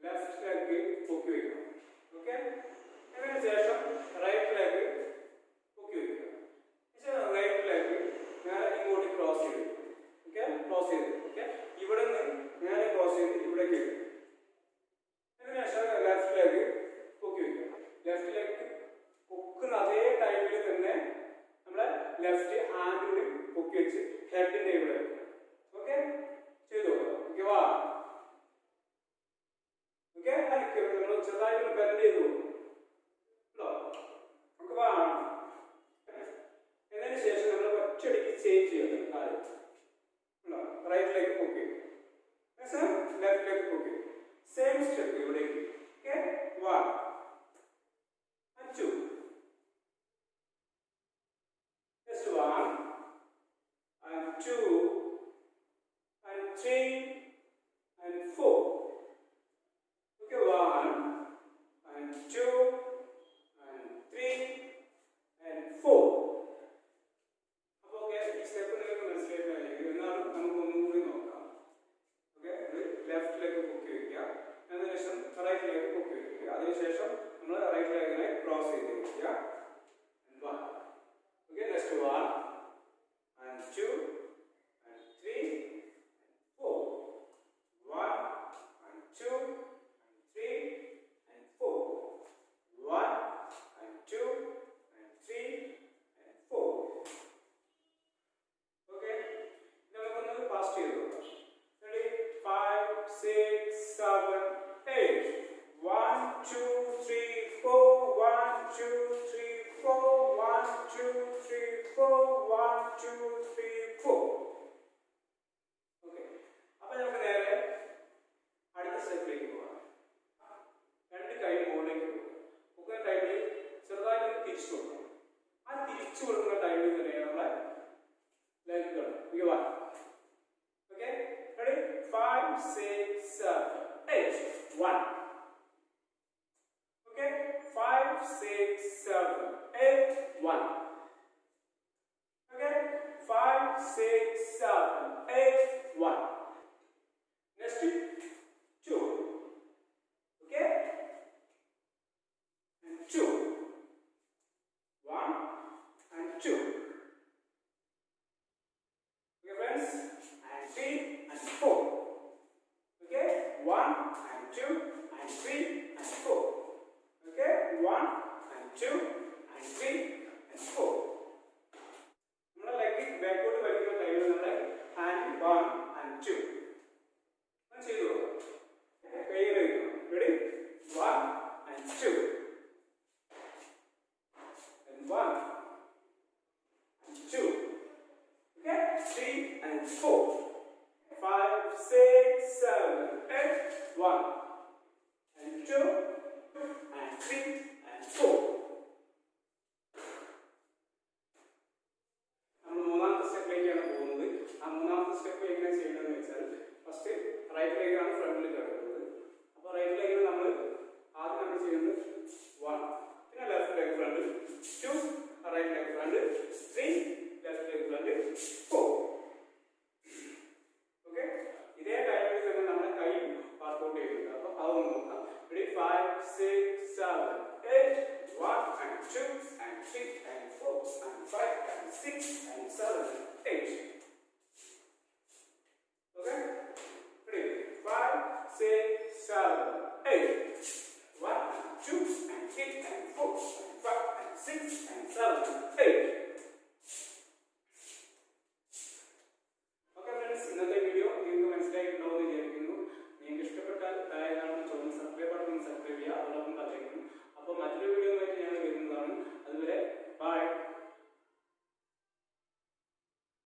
Left leg പൊക്കി വയ്ക്കണം. Okay, അതിന് ശേഷം റൈറ്റ് ലെഗ് പൊക്കി വയ്ക്കുക. റൈറ്റ് ലെഗ് നേരെ ഇങ്ങോട്ട് ക്രോസ് ചെയ്ത്, ഓക്കെ, ക്രോസ് ചെയ്ത്, ഓക്കെ, ഇവിടെ നിന്ന് നേരെ ക്രോസ് ചെയ്ത് ഇവിടേക്ക് വയ്ക്കുക. അതിനുശേഷം ലെഫ്റ്റ് ലെഗ് പൊക്കി വയ്ക്കുക. ലെഫ്റ്റ് ലെഗ് പൊക്കുന്ന അതേ ടൈമിൽ തന്നെ നമ്മളെ ലെഫ്റ്റ് ഹാൻഡ് കൂടി പൊക്കി വെച്ച് ഹെഡിന്റെ ഇവിടെ വയ്ക്കുക. ഓക്കെ, ചെയ്തു. ഓക്കെ, വാ. ഓക്കെ, നമ്മൾ ചെറുതായിട്ട് ബെൻഡ് ചെയ്തു. നമുക്ക് വാ. എന്നതിന് ശേഷം നമ്മൾ ഒറ്റയടിക്ക് ചേഞ്ച് ചെയ്യണം. കാല് റൈറ്റ് ലെഗ് പൊക്കി, ലെഫ്റ്റ് ലെഗ് പൊക്കി, സെയിം സ്റ്റെപ്പ് ഇവിടേക്ക്. Okay, 1 and 2, just 1 and 2 and 3 and 4. Okay, 1 and 2 and 3 and 4. Okay, ഈ സ്റ്റെപ്പ് നിങ്ങൾക്ക് മനസ്സിലായിട്ടില്ലെങ്കിൽ എന്നാലും നമുക്ക് ഒന്നും കൂടി നോക്കാം. ഓക്കെ, ലെഫ്റ്റ് ലെഗ് പൊക്കി വയ്ക്കുക, അതിനുശേഷം റൈറ്റ് ലെഗ് പൊക്കി വയ്ക്കുക, അതിനുശേഷം നമ്മൾ റൈറ്റ് ലെഗിനെ ക്രോസ് ചെയ്ത് വയ്ക്കുക. 1. Okay, next 1 and 2 and 3 and 4. 1 and 2 and 3 and 4. 1 and 2 and 3 and 4. Okay, നമുക്കൊന്ന് പാസ് ചെയ്ത് നോക്കാം. Ready? 5 6 7 8. 1 2 3 4. 1 2 3 4. 1 2 3 4. 1 2 3 4. ഓക്കെ, അപ്പോൾ നമുക്ക് നേരെ അടുത്ത സ്റ്റെപ്പിലേക്ക് പോകാം. രണ്ട് കൈ മുകളിലേക്ക് പോകുക. പോകുന്ന ടൈമിൽ ചെറുതായിട്ട് തിരിച്ചു കൊടുക്കണം. ആ തിരിച്ചു കൊടുക്കുന്ന ടൈമിൽ തന്നെയാണ് നമ്മളെ ലെഗുകൾ. Okay, ready? 5 6 7 8. 1. Okay, 5 6 7 8. 1. Okay, 5 6 7 8 1. Next 2. Okay, and 2. 1 and 2. Okay, friends, and 3 and 4. Okay, 1 and 2 and 3 and 4. Okay, 1 and 2 and 3 and 4. ബാക്കോട്ട് വലിക്കുന്ന ടൈമിൽ നമ്മുടെ ഹാൻഡ് 1 and 2 ചെയ്തു കൈയിൽ വയ്ക്കണം. Ready? 1 and 2 and 1 and 2. Okay, 3 and 4. 5 6 7 8. 1 and 2 and 3 and 4. മൂന്നാമത്തെ step എങ്ങനെ ചെയ്യണമെന്ന് വെച്ചാൽ ഫസ്റ്റ് റൈറ്റ് ലെഗാണ് ഫ്രണ്ടിൽ കിടക്കുന്നത്. അപ്പോൾ റൈറ്റ് ലെഗിൽ നമ്മൾ ആദ്യം നമ്മൾ ചെയ്യുന്നത് 1, പിന്നെ ലെഫ്റ്റ് ലെഗ് ഫ്രണ്ടിൽ 2